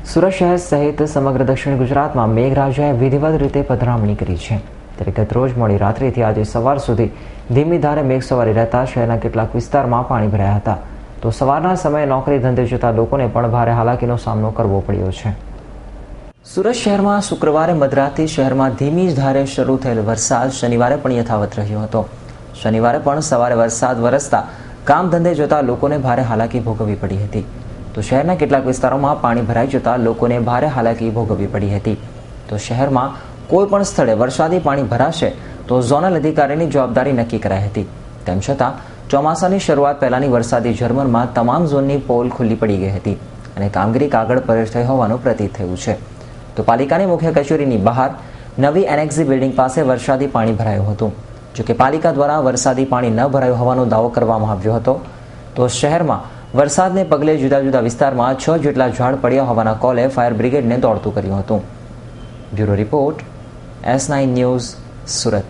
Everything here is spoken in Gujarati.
સુરત શહેર સહિત સમગ્ર દક્ષિણ ગુજરાતમાં મેઘરાજાએ વિધિવત રીતે પધરામણી કરી છે. ત્યારે ગતરોજ મોડી રાત્રિથી આજે સવાર સુધી ધીમી ધારે મેઘસવારી રહેતા શહેરના કેટલાક વિસ્તારમાં પાણી ભરાયા હતા. તો સવારના સમયે નોકરી ધંધે જતા લોકોને પણ ભારે હાલાકીનો સામનો કરવો પડ્યો છે. સુરત શહેરમાં શુક્રવારે મધરાતથી શહેરમાં ધીમી ધારે શરૂ થયેલ વરસાદ શનિવારે પણ યથાવત રહ્યો હતો. શનિવારે પણ સવારે વરસાદ વરસતા કામ ધંધે જતા લોકોને ભારે હાલાકી ભોગવવી પડી હતી. તો શહેરના કેટલાક વિસ્તારોમાં પાણી ભરાઈ જતા લોકોને ભારે હાલાકી ભોગવવી પડી હતી. તો શહેરમાં કોઈ પણ સ્થળે વરસાદી પાણી ભરાશે તો ઝોનલ અધિકારીની જવાબદારી નક્કી કરાઈ હતી. તેમ છતાં ચોમાસાની શરૂઆત પહેલાની વરસાદી ઝરમરમાં તમામ ઝોનની પોલ ખુલ્લી પડી ગઈ હતી અને કામગીરી કાગળ પર થઈ હોવાનું પ્રતીત થયું છે. તો પાલિકાની મુખ્ય કચેરીની બહાર નવી એનેક્સી બિલ્ડિંગ પાસે વરસાદી પાણી ભરાયું હતું. જોકે પાલિકા દ્વારા વરસાદી પાણી ન ભરાયું હોવાનો દાવો કરવામાં આવ્યો હતો. તો શહેરમાં વરસાદને પગલે જુદા જુદા વિસ્તારમાં 6 જેટલા ઝાડ પડ્યા હોવાના કોલે ફાયર બ્રિગેડને દોડતું કર્યું હતું. Bureau report S9 news, Surat.